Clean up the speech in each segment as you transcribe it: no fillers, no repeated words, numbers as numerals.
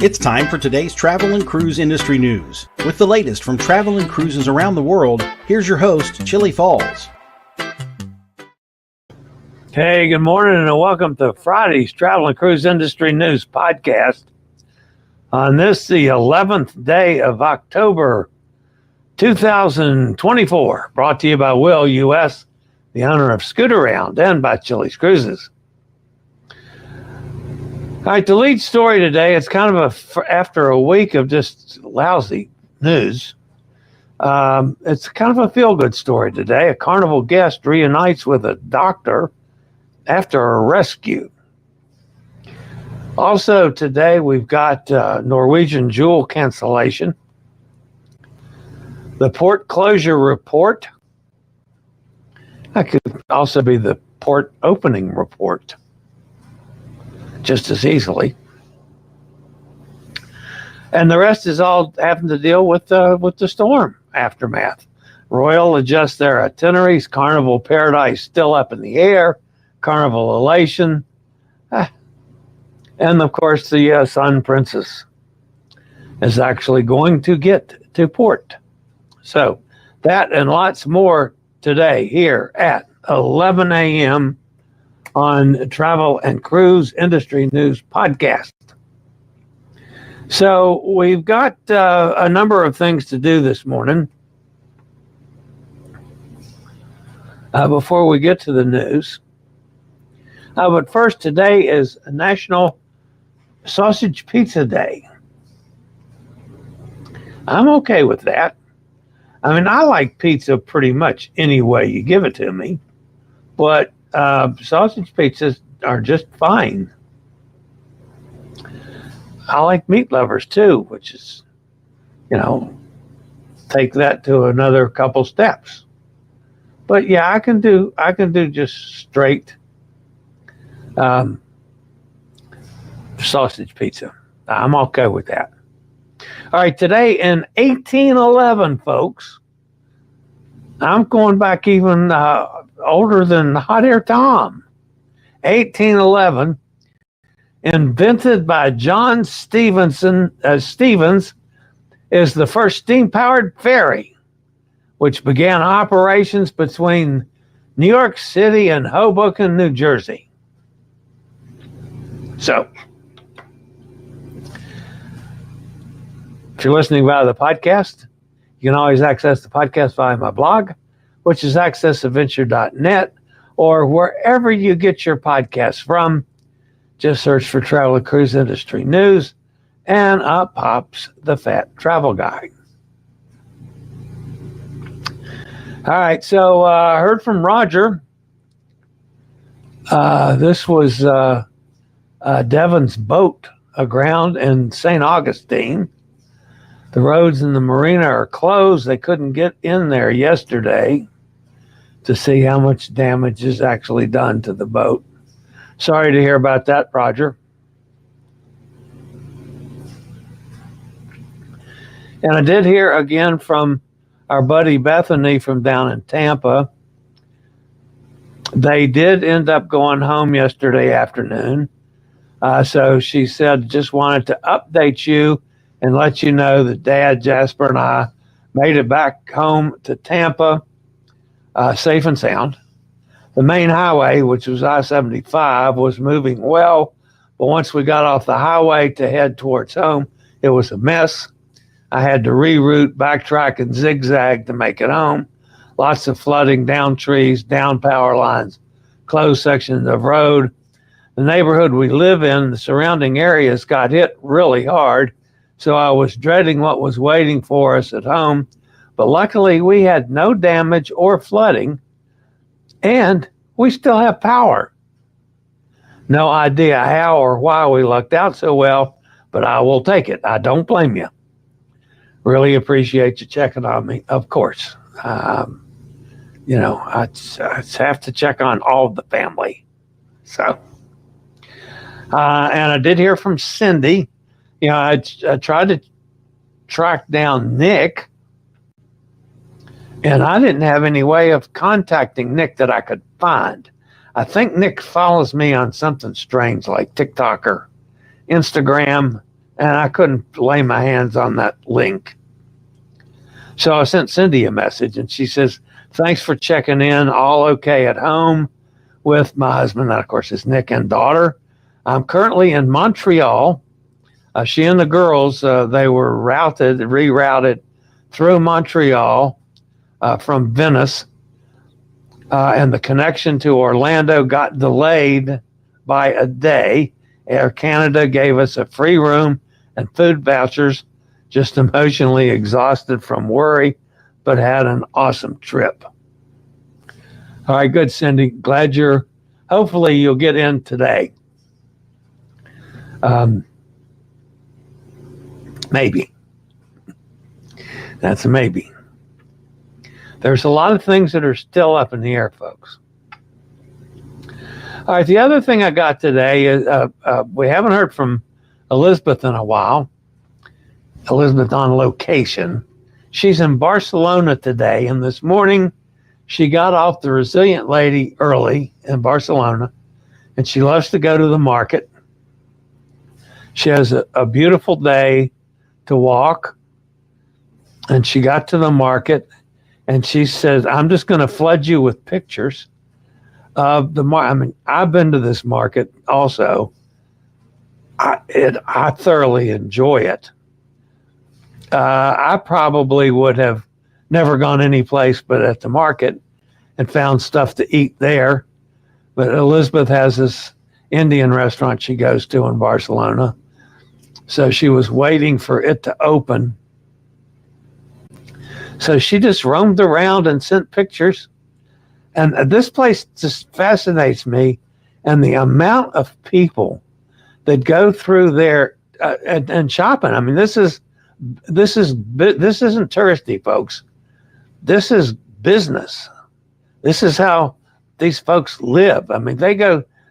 It's time for today's travel and cruise industry news. With the latest from travel and cruises around the world, here's your host, Chillie Falls. Hey, good morning and welcome to Friday's Travel and Cruise Industry News Podcast. On this, the 11th day of October 2024, brought to you by Will U.S., the owner of Scootaround, and by Chilliescruises. All right, the lead story today, it's kind of after a week of just lousy news. It's kind of a feel-good story today. A Carnival guest reunites with a doctor after a rescue. Also today, we've got Norwegian Jewel cancellation, the port closure report. That could also be the port opening report, just as easily. And the rest is all having to deal with the storm aftermath. Royal adjusts their itineraries. Carnival Paradise still up in the air. Carnival Elation. And of course, the Sun Princess is actually going to get to port. So that and lots more today here at 11 a.m. on Travel and Cruise Industry News Podcast. So we've got a number of things to do this morning. Before we get to the news. But first, today is National Sausage Pizza Day. I'm okay with that. I mean, I like pizza pretty much any way you give it to me. But sausage pizzas are just fine. I like meat lovers too, which is, take that to another couple steps. But yeah, I can do just straight sausage pizza. I'm okay with that. All right, today in 1811, folks, I'm going back even older than Hot Air Tom. 1811, invented by John Stevens, is the first steam-powered ferry, which began operations between New York City and Hoboken, New Jersey. So, if you're listening via the podcast, you can always access the podcast via my blog, which is accessadventure.net, or wherever you get your podcasts from. Just search for Travel and Cruise Industry News, and up pops the Fat Travel Guide. All right, so I heard from Roger. This was Devon's boat aground in St. Augustine. The roads in the marina are closed. They couldn't get in there yesterday to see how much damage is actually done to the boat. Sorry to hear about that, Roger. And I did hear again from our buddy Bethany from down in Tampa. They did end up going home yesterday afternoon. So she said, just wanted to update you and let you know that Dad, Jasper, and I made it back home to Tampa safe and sound. The main highway, which was I-75, was moving well, but once we got off the highway to head towards home, it was a mess. I had to reroute, backtrack, and zigzag to make it home. Lots of flooding, down trees, down power lines, closed sections of road. The neighborhood we live in, the surrounding areas got hit really hard, so I was dreading what was waiting for us at home. But luckily, we had no damage or flooding, and we still have power. No idea how or why we lucked out so well, but I will take it. I don't blame you. Really appreciate you checking on me, of course. I have to check on all the family. So, and I did hear from Cindy. I tried to track down Nick, and I didn't have any way of contacting Nick that I could find. I think Nick follows me on something strange like TikTok or Instagram, and I couldn't lay my hands on that link. So I sent Cindy a message, and she says, "Thanks for checking in. All okay at home with my husband." That, of course, is Nick and daughter. I'm currently in Montreal. She and the girls, they were rerouted through Montreal from Venice, and the connection to Orlando got delayed by a day. Air Canada gave us a free room and food vouchers. Just emotionally exhausted from worry, but had an awesome trip. All right, good, Cindy. Glad hopefully you'll get in today. Maybe. That's a maybe. There's a lot of things that are still up in the air, folks. All right, the other thing I got today is we haven't heard from Elizabeth in a while. Elizabeth on location. She's in Barcelona today, and this morning she got off the Resilient Lady early in Barcelona, and she loves to go to the market. She has a beautiful day to walk, and she got to the market, and she says, "I'm just going to flood you with pictures of the market." I mean, I've been to this market also. I thoroughly enjoy it. I probably would have never gone any place but at the market and found stuff to eat there. But Elizabeth has this Indian restaurant she goes to in Barcelona. So she was waiting for it to open. So she just roamed around and sent pictures. And this place just fascinates me. And the amount of people that go through there and shopping. I mean, this isn't touristy, folks. This is business. This is how these folks live. I mean,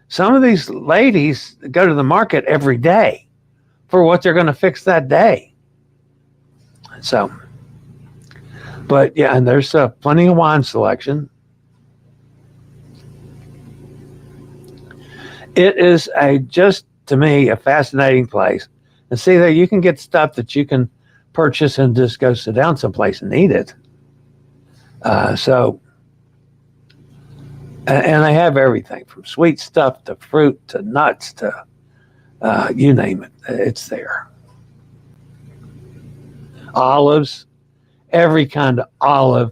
some of these ladies go to the market every day for what they're going to fix that day. So, but yeah, and there's plenty of wine selection. It is just to me, a fascinating place. And see there, you can get stuff that you can purchase and just go sit down someplace and eat it. And they have everything from sweet stuff to fruit to nuts to you name it, it's there. Olives, every kind of olive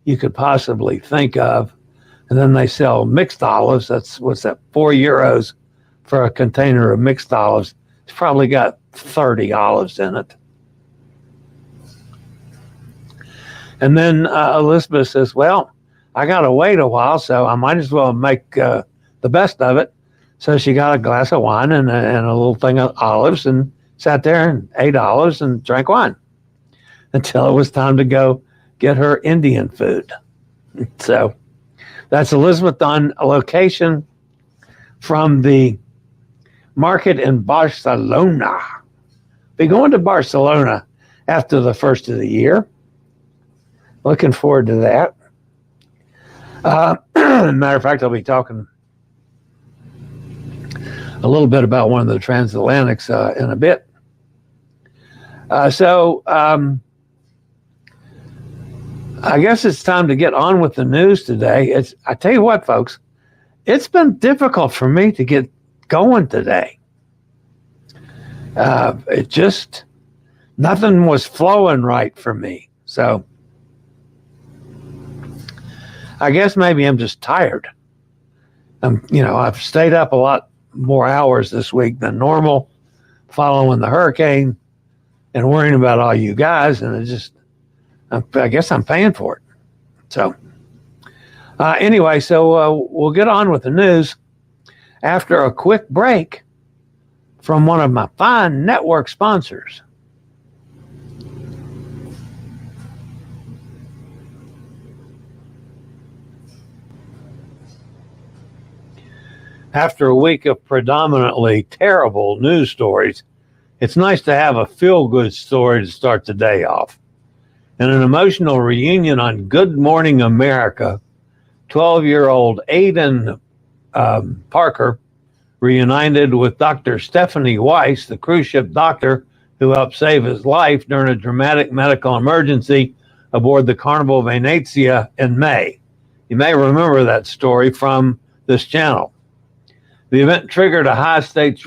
you could possibly think of. And then they sell mixed olives. That's, what's that, €4 for a container of mixed olives. It's probably got 30 olives in it. And then Elizabeth says, "Well, I got to wait a while, so I might as well make the best of it." So she got a glass of wine and a little thing of olives and sat there and ate olives and drank wine until it was time to go get her Indian food. So that's Elizabeth on location from the market in Barcelona. Be going to Barcelona after the first of the year. Looking forward to that. Matter of fact, I'll be talking a little bit about one of the transatlantics in a bit. So I guess it's time to get on with the news today. I tell you what, folks, it's been difficult for me to get going today. Nothing was flowing right for me. So I guess maybe I'm just tired. I've stayed up a lot more hours this week than normal, following the hurricane and worrying about all you guys. And I guess I'm paying for it. So anyway, we'll get on with the news after a quick break from one of my fine network sponsors. After a week of predominantly terrible news stories, it's nice to have a feel-good story to start the day off. In an emotional reunion on Good Morning America, 12-year-old Aiden Parker reunited with Dr. Stephanie Weiss, the cruise ship doctor who helped save his life during a dramatic medical emergency aboard the Carnival Venezia in May. You may remember that story from this channel. The event triggered a high-stakes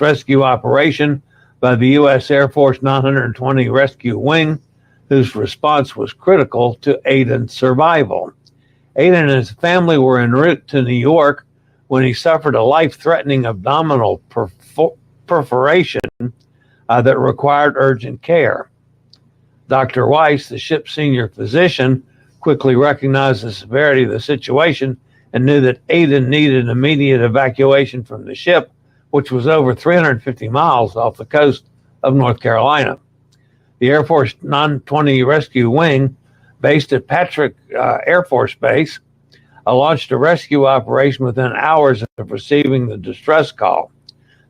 rescue operation by the U.S. Air Force 920 Rescue Wing, whose response was critical to Aiden's survival. Aiden and his family were en route to New York when he suffered a life-threatening abdominal perforation that required urgent care. Dr. Weiss, the ship's senior physician, quickly recognized the severity of the situation and knew that Aiden needed immediate evacuation from the ship, which was over 350 miles off the coast of North Carolina. The Air Force 920 Rescue Wing, based at Patrick Air Force Base, launched a rescue operation within hours of receiving the distress call.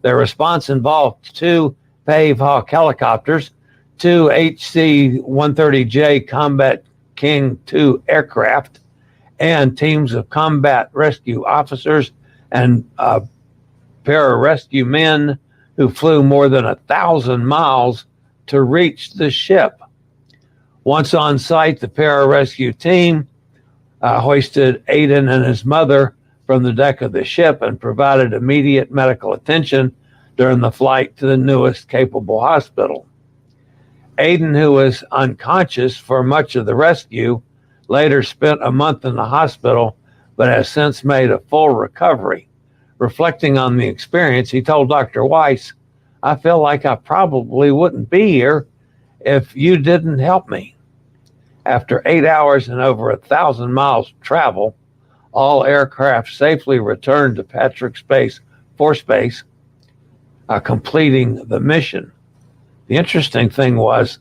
Their response involved 2 Pave Hawk helicopters, 2 HC-130J Combat King II aircraft, and teams of combat rescue officers and pararescue men who flew more than 1,000 miles to reach the ship. Once on site, the pararescue team hoisted Aiden and his mother from the deck of the ship and provided immediate medical attention during the flight to the newest capable hospital. Aiden, who was unconscious for much of the rescue, later spent a month in the hospital, but has since made a full recovery. Reflecting on the experience, he told Dr. Weiss, "I feel like I probably wouldn't be here if you didn't help me." After 8 hours and over 1,000 miles travel, all aircraft safely returned to Patrick Force Base, completing the mission. The interesting thing was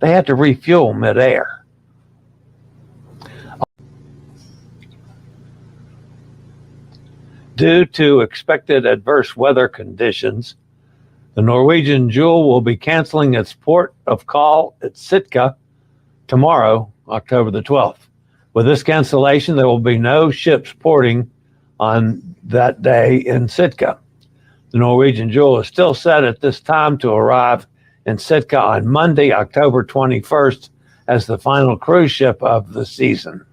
they had to refuel midair. Due to expected adverse weather conditions, the Norwegian Jewel will be canceling its port of call at Sitka tomorrow, October the 12th. With this cancellation, there will be no ships porting on that day in Sitka. The Norwegian Jewel is still set at this time to arrive in Sitka on Monday, October 21st, as the final cruise ship of the season.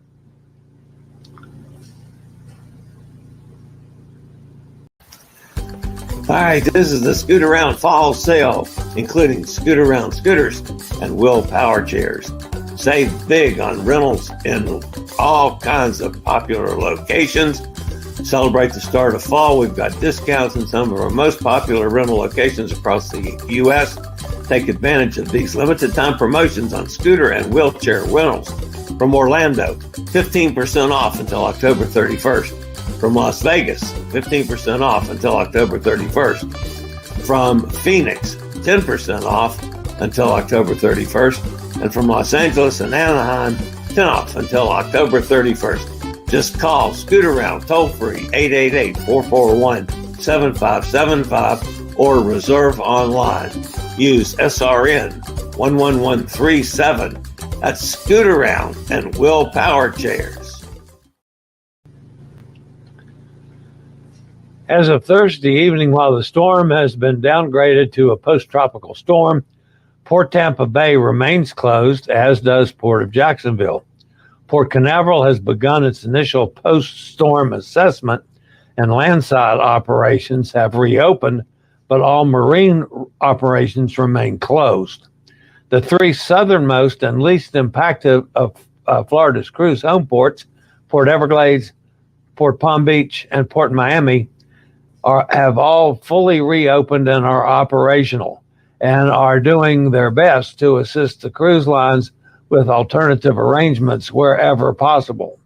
All right, this is the Scoot Around Fall sale, including Scoot Around scooters and Will power chairs. Save big on rentals in all kinds of popular locations. Celebrate the start of fall. We've got discounts in some of our most popular rental locations across the U.S. Take advantage of these limited time promotions on scooter and wheelchair rentals. From Orlando, 15% off until October 31st. From Las Vegas, 15% off until October 31st. From Phoenix, 10% off until October 31st. And from Los Angeles and Anaheim, 10% off until October 31st. Just call Scoot Around toll free 888-441-7575 or reserve online. Use SRN 11137. That's Scoot Around and Will Power Chairs. As of Thursday evening, while the storm has been downgraded to a post-tropical storm, Port Tampa Bay remains closed, as does Port of Jacksonville. Port Canaveral has begun its initial post-storm assessment, and landside operations have reopened, but all marine operations remain closed. The 3 southernmost and least impacted of Florida's cruise home ports, Port Everglades, Port Palm Beach, and Port Miami, have all fully reopened and are operational and are doing their best to assist the cruise lines with alternative arrangements wherever possible.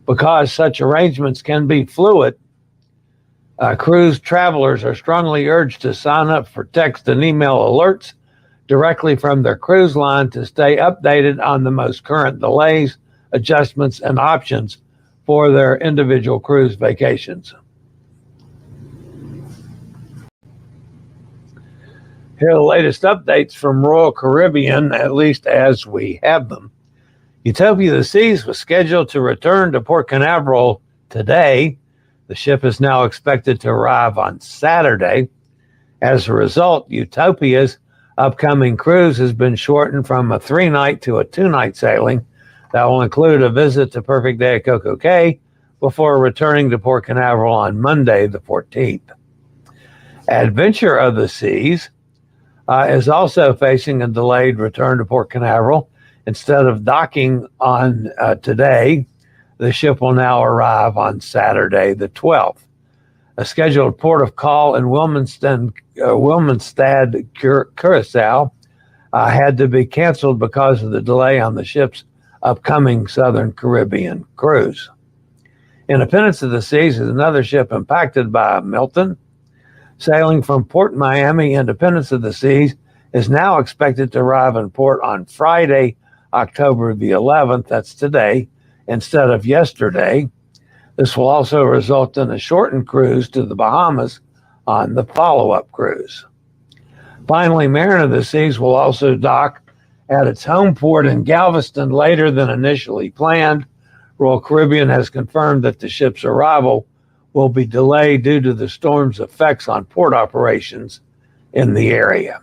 Because such arrangements can be fluid, cruise travelers are strongly urged to sign up for text and email alerts directly from their cruise line to stay updated on the most current delays, adjustments, and options for their individual cruise vacations. Here are the latest updates from Royal Caribbean, at least as we have them. Utopia of the Seas was scheduled to return to Port Canaveral today. The ship is now expected to arrive on Saturday. As a result, Utopia's upcoming cruise has been shortened from a 3-night to a 2-night sailing that will include a visit to Perfect Day at Coco Cay before returning to Port Canaveral on Monday, the 14th. Adventure of the Seas is also facing a delayed return to Port Canaveral. Instead of docking on today, the ship will now arrive on Saturday, the 12th. A scheduled port of call in Wilmingstad, Curacao, had to be canceled because of the delay on the ship's upcoming Southern Caribbean cruise. Independence of the Seas is another ship impacted by Milton. Sailing from Port Miami, Independence of the Seas is now expected to arrive in port on Friday, October the 11th, that's today, instead of yesterday. This will also result in a shortened cruise to the Bahamas on the follow-up cruise. Finally, Mariner of the Seas will also dock at its home port in Galveston later than initially planned. Royal Caribbean has confirmed that the ship's arrival will be delayed due to the storm's effects on port operations in the area.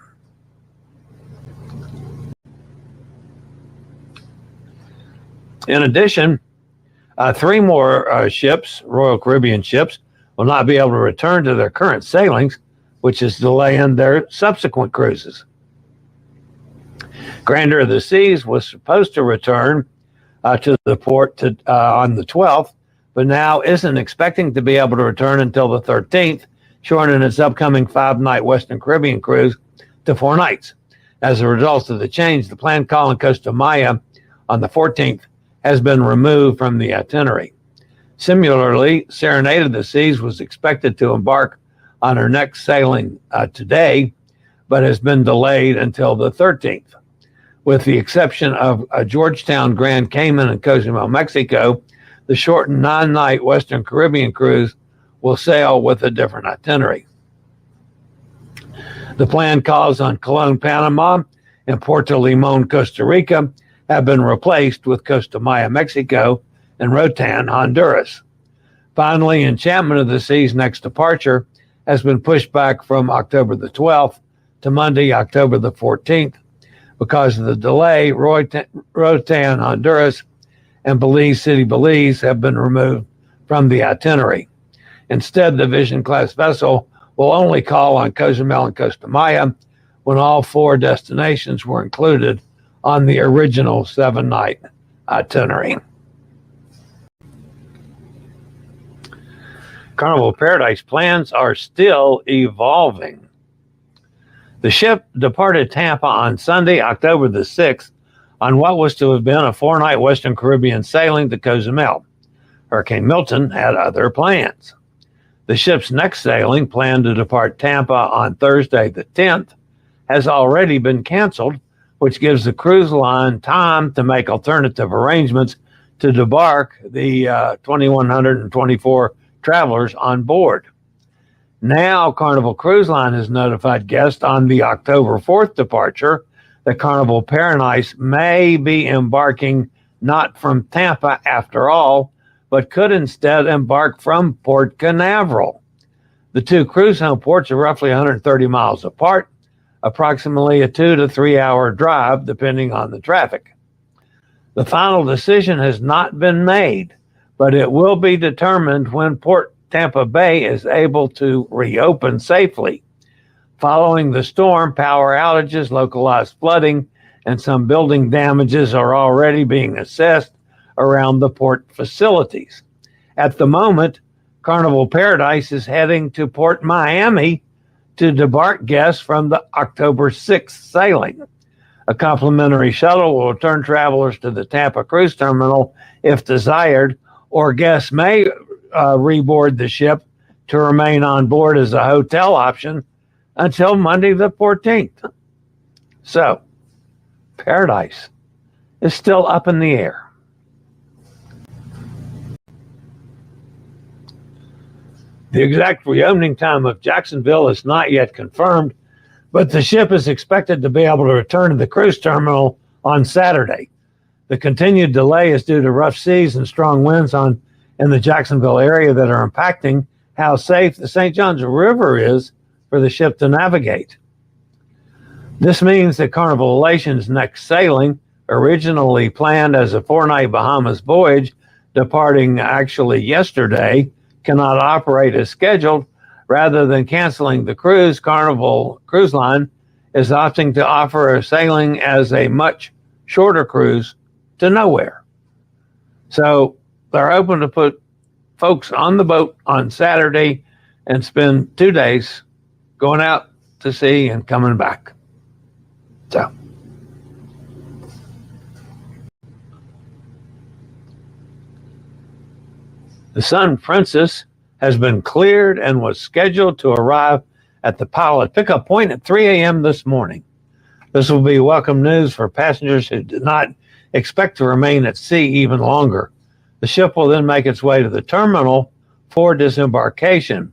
In addition, 3 more ships, Royal Caribbean ships, will not be able to return to their current sailings, which is delaying their subsequent cruises. Grandeur of the Seas was supposed to return to the port on the 12th, but now isn't expecting to be able to return until the 13th, shortening its upcoming 5-night Western Caribbean cruise to 4 nights. As a result of the change, the planned call in Costa Maya on the 14th has been removed from the itinerary. Similarly, Serenade of the Seas was expected to embark on her next sailing today, but has been delayed until the 13th. With the exception of Georgetown, Grand Cayman, and Cozumel, Mexico, the shortened 9-night Western Caribbean cruise will sail with a different itinerary. The planned calls on Colón, Panama, and Puerto Limón, Costa Rica, have been replaced with Costa Maya, Mexico, and Roatan, Honduras. Finally, Enchantment of the Sea's next departure has been pushed back from October the 12th to Monday, October the 14th. Because of the delay, Roatan, Honduras, and Belize City, Belize have been removed from the itinerary. Instead, the Vision-class vessel will only call on Cozumel and Costa Maya when all 4 destinations were included on the original 7-night itinerary. Carnival Paradise plans are still evolving. The ship departed Tampa on Sunday, October the 6th, on what was to have been a 4-night Western Caribbean sailing to Cozumel. Hurricane Milton had other plans. The ship's next sailing, planned to depart Tampa on Thursday the 10th, has already been canceled, which gives the cruise line time to make alternative arrangements to debark the 2,124 travelers on board. Now, Carnival Cruise Line has notified guests on the October 4th departure that Carnival Paradise may be embarking not from Tampa after all, but could instead embark from Port Canaveral. The 2 cruise home ports are roughly 130 miles apart, approximately a 2 to 3 hour drive, depending on the traffic. The final decision has not been made, but it will be determined when Port Tampa Bay is able to reopen safely. Following the storm, power outages, localized flooding, and some building damages are already being assessed around the port facilities. At the moment, Carnival Paradise is heading to Port Miami to debark guests from the October 6th sailing. A complimentary shuttle will return travelers to the Tampa Cruise Terminal if desired, or guests may reboard the ship to remain on board as a hotel option until Monday the 14th. So, Paradise is still up in the air. The exact reopening time of Jacksonville is not yet confirmed, but the ship is expected to be able to return to the cruise terminal on Saturday. The continued delay is due to rough seas and strong winds on in the Jacksonville area that are impacting how safe the St. Johns River is for the ship to navigate. This means that Carnival Elation's next sailing, originally planned as a 4-night Bahamas voyage, departing actually yesterday, cannot operate as scheduled. Rather than canceling the cruise, Carnival Cruise Line is opting to offer a sailing as a much shorter cruise to nowhere. So they're hoping to put folks on the boat on Saturday and spend 2 days going out to sea and coming back. So the Sun Princess has been cleared and was scheduled to arrive at the pilot pickup point at 3 a.m. this morning. This will be welcome news for passengers who did not expect to remain at sea even longer. The ship will then make its way to the terminal for disembarkation.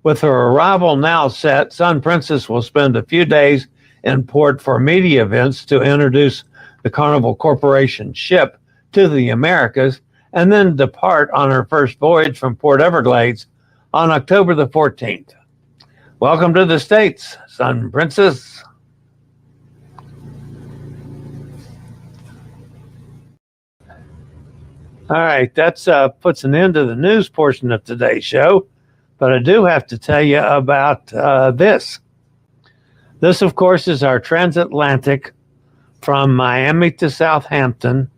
With her arrival now set, Sun Princess will spend a few days in port for media events to introduce the Carnival Corporation ship to the Americas, and then depart on her first voyage from Port Everglades on October the 14th. Welcome to the States, Sun Princess. All right, that's puts an end to the news portion of today's show, but I do have to tell you about this. This, of course, is our transatlantic from Miami to Southampton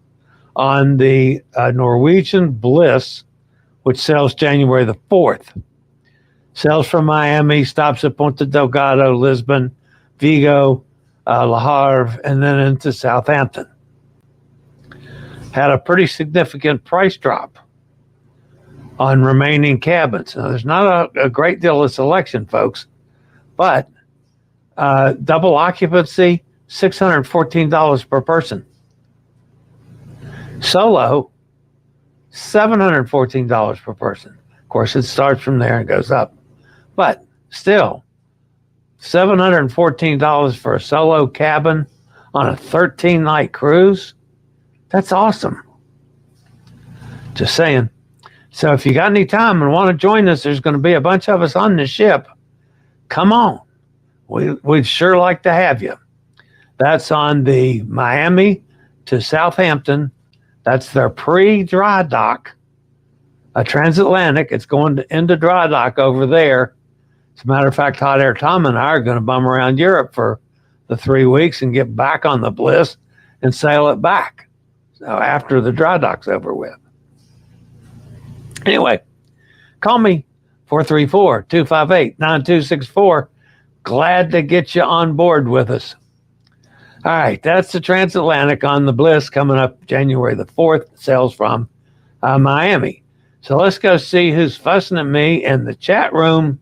on the Norwegian Bliss, which sails January the 4th. Sails from Miami, stops at Ponta Delgado, Lisbon, Vigo, Le Havre, and then into Southampton. Had a pretty significant price drop on remaining cabins. Now, there's not a great deal of selection, folks, but double occupancy, $614 per person. Solo, $714 per person. Of course, it starts from there and goes up. But still, $714 for a solo cabin on a 13-night cruise. That's awesome. Just saying. So if you got any time and want to join us, there's going to be a bunch of us on the ship. Come on. We'd sure like to have you. That's on the Miami to Southampton. That's their pre-dry dock. A transatlantic. It's going into dry dock over there. As a matter of fact, Hot Air Tom and I are going to bum around Europe for the 3 weeks and get back on the Bliss and sail it back. So after the dry dock's over with. Anyway, call me 434-258-9264. Glad to get you on board with us. All right, that's the transatlantic on the Bliss coming up January the 4th. Sails from Miami. So let's go see who's fussing at me in the chat room.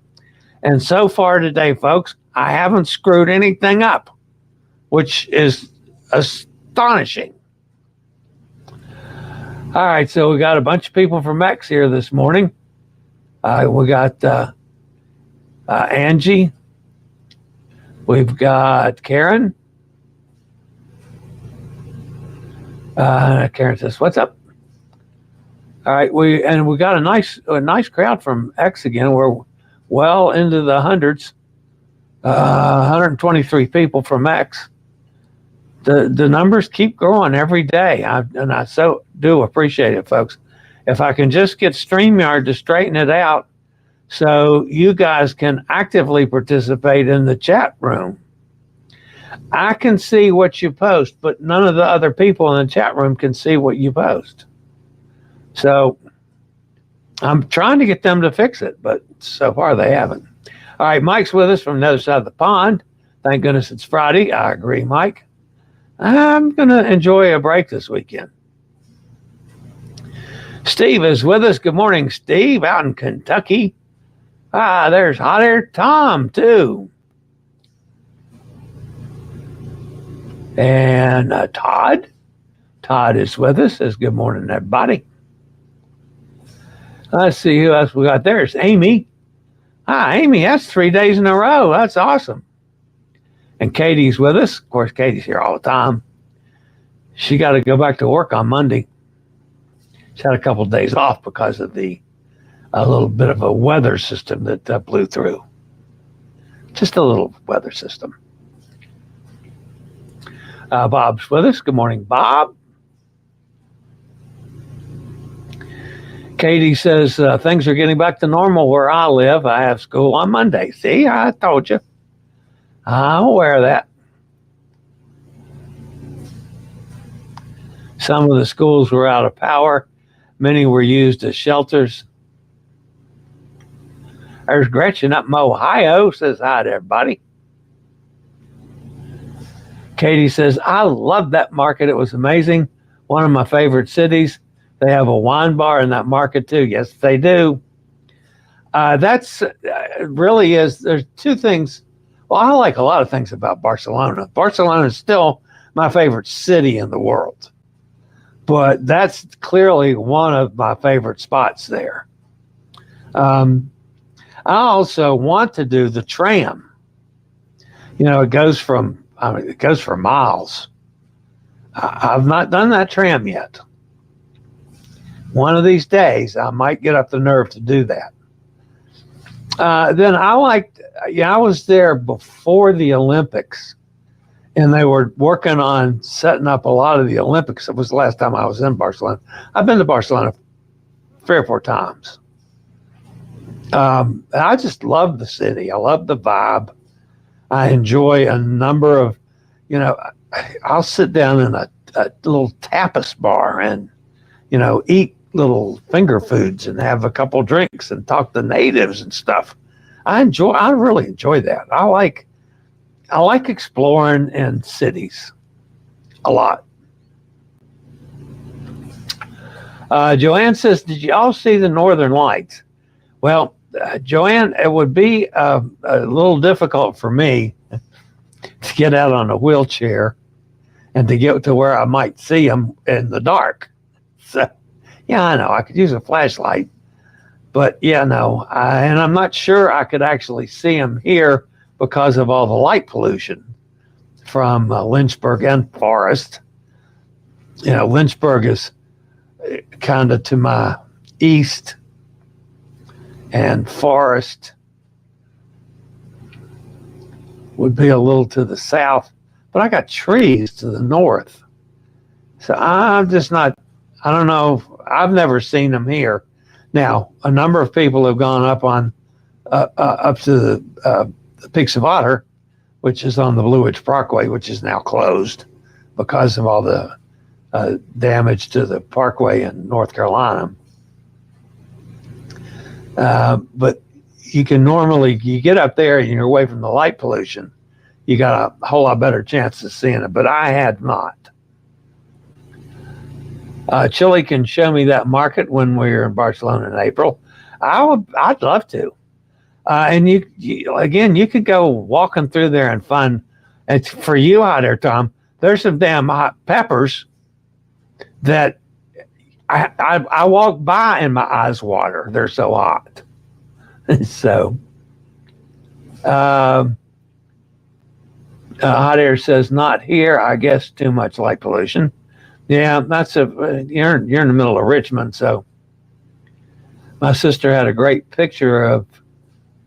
And so far today, folks, I haven't screwed anything up, which is astonishing. All right, so we got a bunch of people from X here this morning. We got Angie. We've got Karen. Karen says, "What's up?" All right, we got a nice crowd from X again. We're well into the hundreds. 123 people from X. The numbers keep growing every day, and I so do appreciate it, folks. If I can just get StreamYard to straighten it out so you guys can actively participate in the chat room. I can see what you post, but none of the other people in the chat room can see what you post. So I'm trying to get them to fix it, but so far they haven't. All right, Mike's with us from the other side of the pond. Thank goodness it's Friday. I agree, Mike. I'm going to enjoy a break this weekend. Steve is with us. Good morning, Steve, out in Kentucky. There's Hot Air Tom, too. And Todd. Todd is with us. Says good morning, everybody. Let's see who else we got. There's Amy. Amy, that's 3 days in a row. That's awesome. And Katie's with us. Of course, Katie's here all the time. She got to go back to work on Monday. She had a couple of days off because of a little bit of a weather system that blew through. Just a little weather system. Bob's with us. Good morning, Bob. Katie says, things are getting back to normal where I live. I have school on Monday. See, I told you. I'm aware of that. Some of the schools were out of power. Many were used as shelters. There's Gretchen up in Ohio. Says hi to everybody. Katie says, I love that market. It was amazing. One of my favorite cities. They have a wine bar in that market too. Yes, they do. That's really is. There's two things. Well, I like a lot of things about Barcelona. Barcelona is still my favorite city in the world, but that's clearly one of my favorite spots there. I also want to do the tram. It goes for miles. I've not done that tram yet. One of these days, I might get up the nerve to do that. Then I was there before the Olympics, and they were working on setting up a lot of the Olympics. It was the last time I was in Barcelona. I've been to Barcelona 3 or 4 times. I just love the city. I love the vibe. I enjoy a number of, I'll sit down in a little tapas bar and, eat little finger foods and have a couple drinks and talk to natives and stuff. I really enjoy that. I like exploring in cities a lot. Joanne says, did you all see the Northern Lights? Well, Joanne, it would be a little difficult for me to get out on a wheelchair and to get to where I might see them in the dark. So, yeah, I know I could use a flashlight, but and I'm not sure I could actually see them here because of all the light pollution from Lynchburg and Forest. Lynchburg is kind of to my east, and Forest would be a little to the south, but I got trees to the north. So I'm just not, I don't know. I've never seen them here. Now, a number of people have gone up on up to the Peaks of Otter, which is on the Blue Ridge Parkway, which is now closed because of all the damage to the parkway in North Carolina. But you get up there and you're away from the light pollution, you got a whole lot better chance of seeing it, but I had not. Chillie can show me that market when we're in Barcelona in April. I'd love to. And you could go walking through there and find, it's for you out there, Tom, there's some damn hot peppers that I walk by and my eyes water. They're so hot. So, Hot Air says, not here. I guess too much light pollution. Yeah, you're in the middle of Richmond. So my sister had a great picture of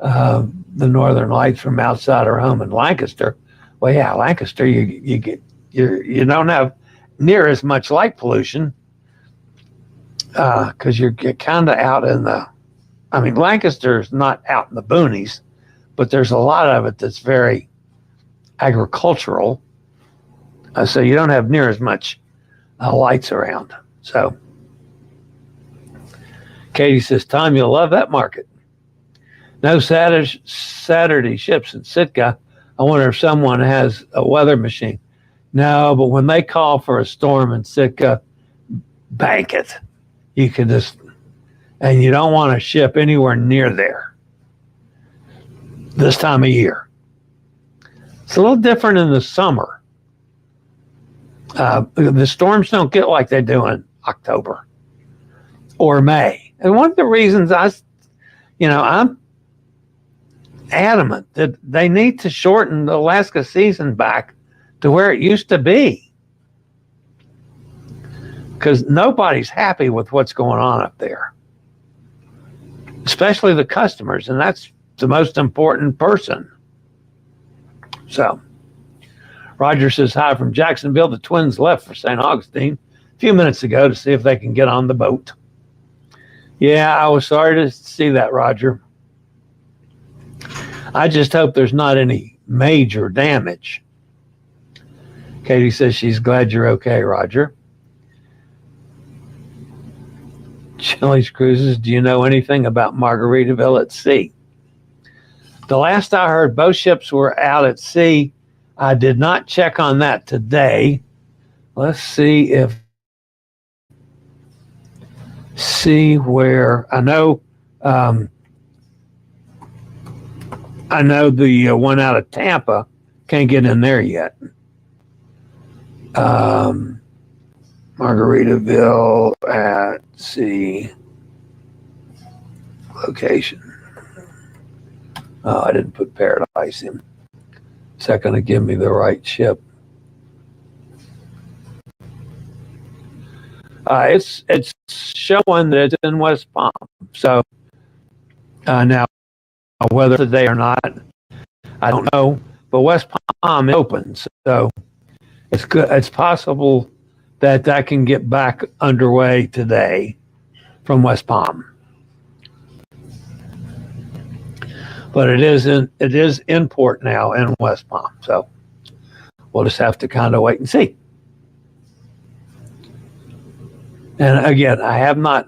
the Northern Lights from outside her home in Lancaster. Well, yeah, Lancaster, you don't have near as much light pollution because you're kind of out in Lancaster's not out in the boonies, but there's a lot of it that's very agricultural. So you don't have near as much lights around. So Katie says, Tom, you'll love that market. No Saturday ships in Sitka. I wonder if someone has a weather machine. No, but when they call for a storm in Sitka, bank it. You can and you don't want to ship anywhere near there this time of year. It's a little different in the summer. The storms don't get like they do in October or May. And one of the reasons I'm adamant that they need to shorten the Alaska season back to where it used to be. because nobody's happy with what's going on up there, especially the customers, and that's the most important person. So Roger says hi from Jacksonville. The twins left for St. Augustine a few minutes ago to see if they can get on the boat. Yeah, I was sorry to see that, Roger. I just hope there's not any major damage. Katie says she's glad you're okay, Roger. Chillie's Cruises, do you know anything about Margaritaville at sea? The last I heard, both ships were out at sea. I did not check on that today. Let's see where I know. I know the one out of Tampa can't get in there yet. Margaritaville at sea location. Oh, I didn't put Paradise in. Is that going to give me the right ship? It's showing that it's in West Palm. So now whether today or not, I don't know. But West Palm is open, so it's good. It's possible that can get back underway today from West Palm. But it is in port now in West Palm. So we'll just have to kind of wait and see. And again, I have not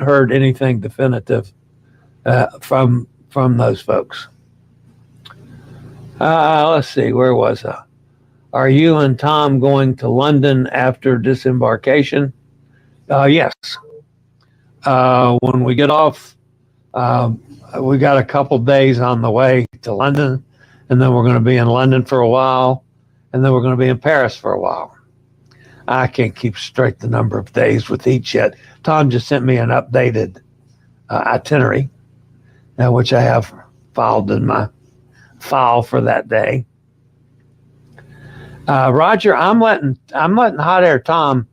heard anything definitive from those folks. Let's see, where was I? Are you and Tom going to London after disembarkation? Yes. When we get off, we got a couple days on the way to London, and then we're going to be in London for a while, and then we're going to be in Paris for a while. I can't keep straight the number of days with each yet. Tom just sent me an updated itinerary, which I have filed in my file for that day. Roger, I'm letting Hot Air Tom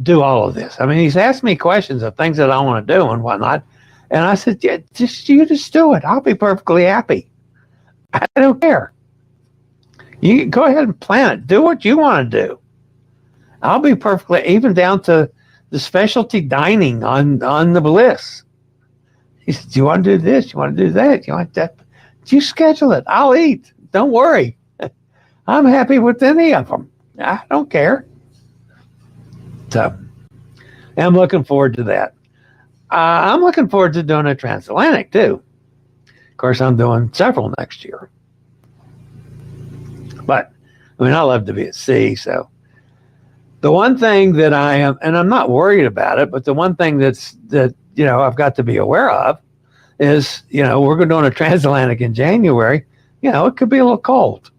do all of this. I mean, he's asked me questions of things that I want to do and whatnot. And I said, yeah, you just do it. I'll be perfectly happy. I don't care. You go ahead and plan it. Do what you want to do. I'll be perfectly, even down to the specialty dining on the Bliss. He said, do you want to do this? You want to do that? You want that? You schedule it. I'll eat. Don't worry. I'm happy with any of them. I don't care. So I'm looking forward to that. I'm looking forward to doing a transatlantic too. Of course, I'm doing several next year. But I mean, I love to be at sea. So the one thing that I am, and I'm not worried about it, but the one thing that I've got to be aware of is, we're going to do a transatlantic in January. It could be a little cold.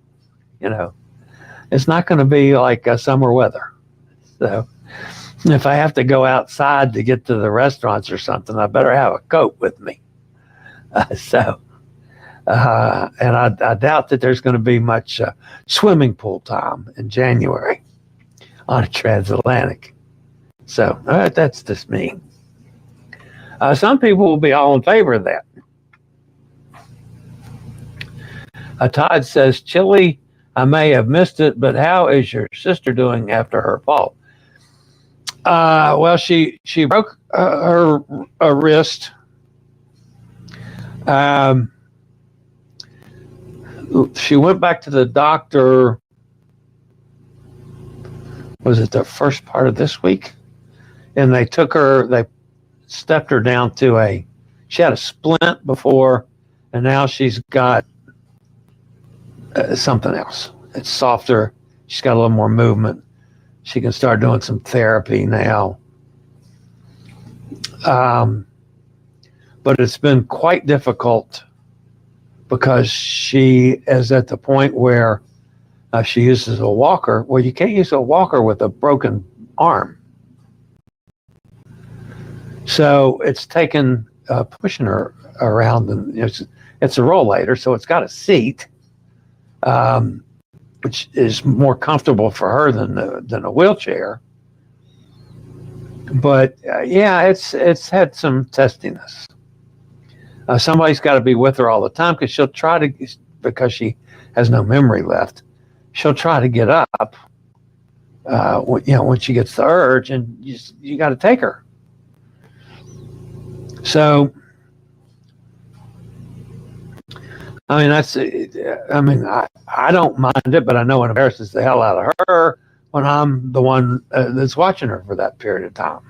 It's not going to be like summer weather. So if I have to go outside to get to the restaurants or something, I better have a coat with me. And I doubt that there's going to be much swimming pool time in January on a transatlantic. So that's just me. Some people will be all in favor of that. Todd says, Chillie, I may have missed it, but how is your sister doing after her fall? Well, she broke her wrist. She went back to the doctor. Was it the first part of this week? And they stepped her down to she had a splint before, and now she's got something else. It's softer. She's got a little more movement. She can start doing some therapy now. But it's been quite difficult because she is at the point where she uses a walker. Well, you can't use a walker with a broken arm. So it's taken pushing her around, and it's a rollator, so it's got a seat, which is more comfortable for her than a wheelchair. But yeah, it's had some testiness. Somebody's got to be with her all the time because she'll try to, because she has no memory left. She'll try to get up, when she gets the urge, and you got to take her. So, I mean, I don't mind it, but I know it embarrasses the hell out of her when I'm the one that's watching her for that period of time.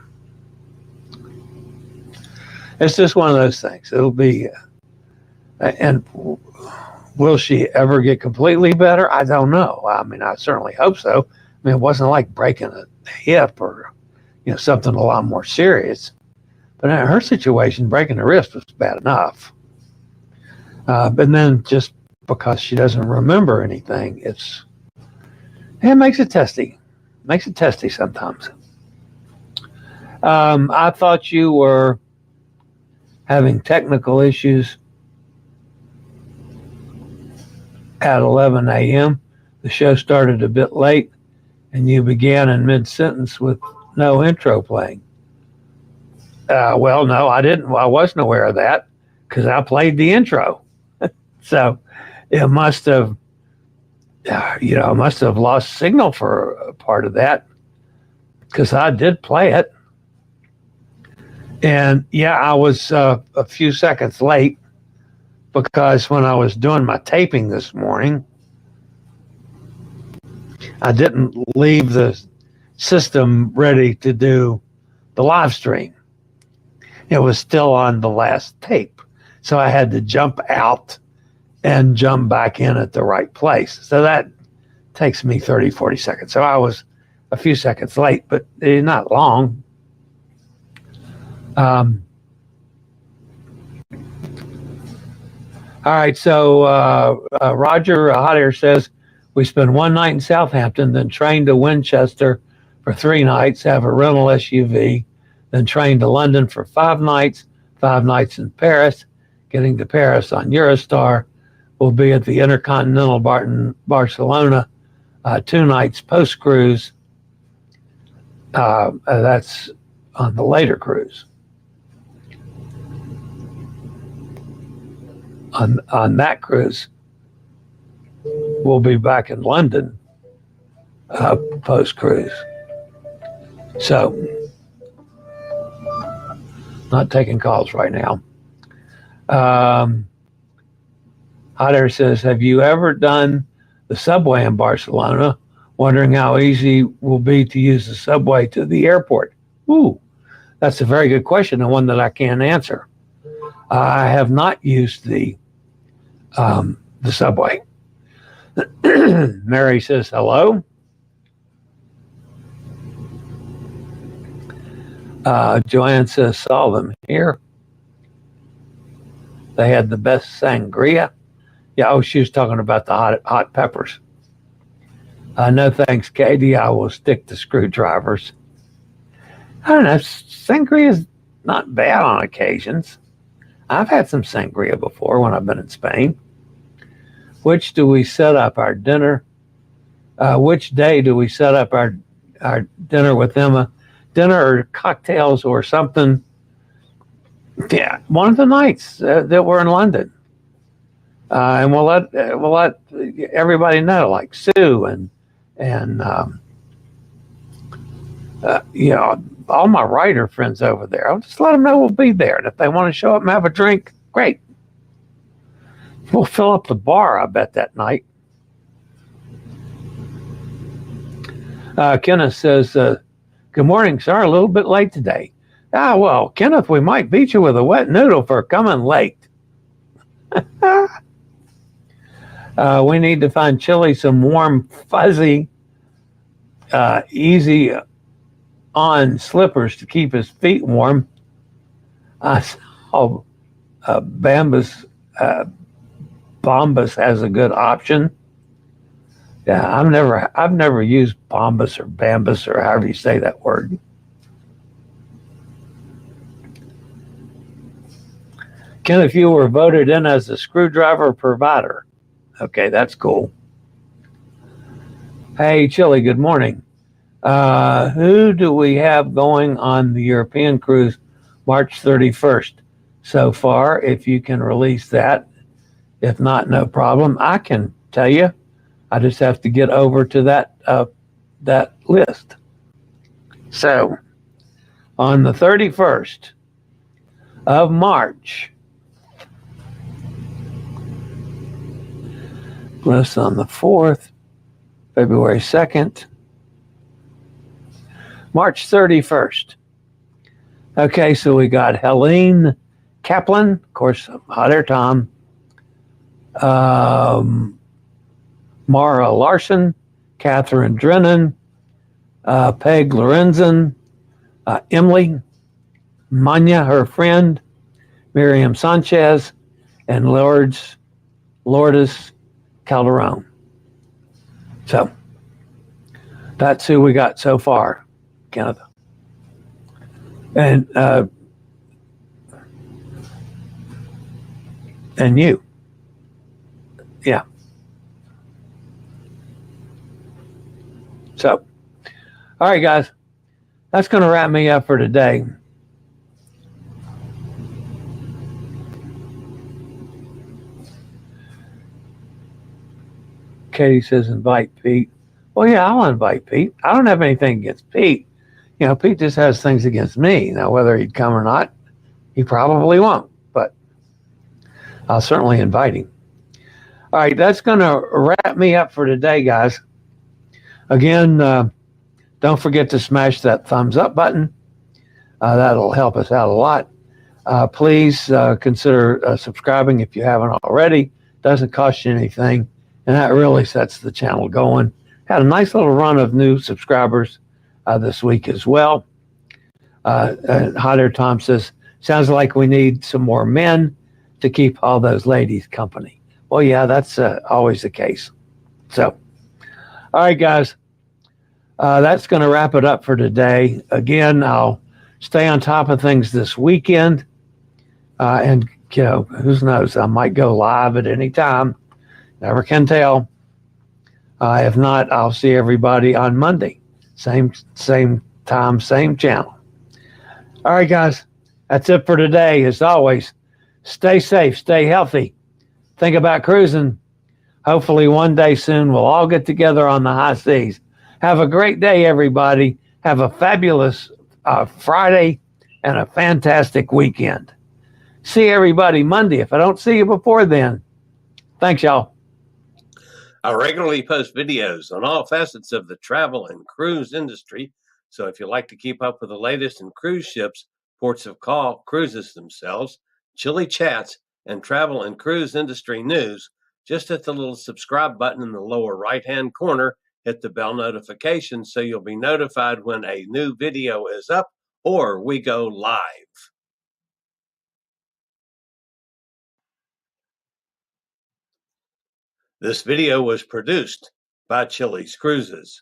It's just one of those things. It'll be, and will she ever get completely better? I don't know. I mean, I certainly hope so. I mean, it wasn't like breaking a hip or, something a lot more serious. But in her situation, breaking the wrist was bad enough. But then just because she doesn't remember anything, it makes it testy. Makes it testy sometimes. I thought you were having technical issues at 11 a.m. The show started a bit late, and you began in mid-sentence with no intro playing. Well, no, I didn't. I wasn't aware of that because I played the intro. So it must have, I must have lost signal for a part of that because I did play it. And yeah, I was a few seconds late because when I was doing my taping this morning, I didn't leave the system ready to do the live stream. It was still on the last tape. So I had to jump out and jump back in at the right place. So that takes me 30, 40 seconds. So I was a few seconds late, but not long. All right, so Roger Hot Air says, we spend one night in Southampton, then train to Winchester for 3 nights, have a rental SUV, then train to London for 5 nights, 5 nights in Paris. Getting to Paris on Eurostar. We'll be at the Intercontinental Barcelona 2 nights post-cruise. That's on the later cruise. On that cruise, we'll be back in London post-cruise. So, not taking calls right now. Hot Air says, have you ever done the subway in Barcelona? Wondering how easy will be to use the subway to the airport. Ooh, that's a very good question and one that I can't answer. I have not used the subway. Mary says, hello. Joanne says, saw them here. They had the best sangria. Yeah, she was talking about the hot peppers. No thanks, Katie. I will stick to screwdrivers. I don't know. Sangria is not bad on occasions. I've had some sangria before when I've been in Spain. Which do we set up our dinner? Which day do we set up our dinner with Emma? Dinner or cocktails or something? Yeah, one of the nights that we're in London. And we'll let everybody know, like Sue and all my writer friends over there. I'll just let them know we'll be there, and if they want to show up and have a drink, great. We'll fill up the bar, I bet, that night. Kenneth says, good morning, sir. A little bit late today. Well, Kenneth, we might beat you with a wet noodle for coming late. We need to find Chillie some warm, fuzzy, easy on slippers to keep his feet warm. I saw Bombas has a good option. Yeah, I've never used Bombas or Bambus or however you say that word. Ken, if you were voted in as a screwdriver provider. Okay, that's cool. Hey, Chillie, good morning. Who do we have going on the European cruise March 31st so far? If you can release that. If not, no problem. I can tell you. I just have to get over to that list. So, on the 31st of March, list on the 4th, February 2nd, March 31st. Okay, so we got Helene Kaplan, of course, Hot Air Tom, Mara Larson, Catherine Drennan, Peg Lorenzen, Emily, Manya, her friend, Miriam Sanchez, and Lourdes Calderon. So that's who we got so far, Kenneth. And you. Yeah. So, all right, guys, that's going to wrap me up for today. Katie says invite Pete. Well, yeah, I'll invite Pete. I don't have anything against Pete. You know, Pete just has things against me. Now, whether he'd come or not, he probably won't, but I'll certainly invite him. All right, that's going to wrap me up for today, guys. Again, don't forget to smash that thumbs up button. That'll help us out a lot. Please consider subscribing if you haven't already. Doesn't cost you anything, and that really sets the channel going. Had a nice little run of new subscribers this week as well. Hot Air Tom says, sounds like we need some more men to keep all those ladies company. Well, yeah, that's always the case. So, all right, guys, that's going to wrap it up for today. Again, I'll stay on top of things this weekend. And, you know, who knows? I might go live at any time. Never can tell. If not, I'll see everybody on Monday. Same time, same channel. All right, guys, that's it for today. As always, stay safe, stay healthy. Think about cruising. Hopefully one day soon we'll all get together on the high seas. Have a great day, everybody. Have a fabulous Friday and a fantastic weekend. See everybody Monday if I don't see you before then. Thanks, y'all. I regularly post videos on all facets of the travel and cruise industry. So if you like to keep up with the latest in cruise ships, ports of call, cruises themselves, chilly chats, and travel and cruise industry news, just hit the little subscribe button in the lower right-hand corner, hit the bell notification so you'll be notified when a new video is up or we go live. This video was produced by Chillie's Cruises.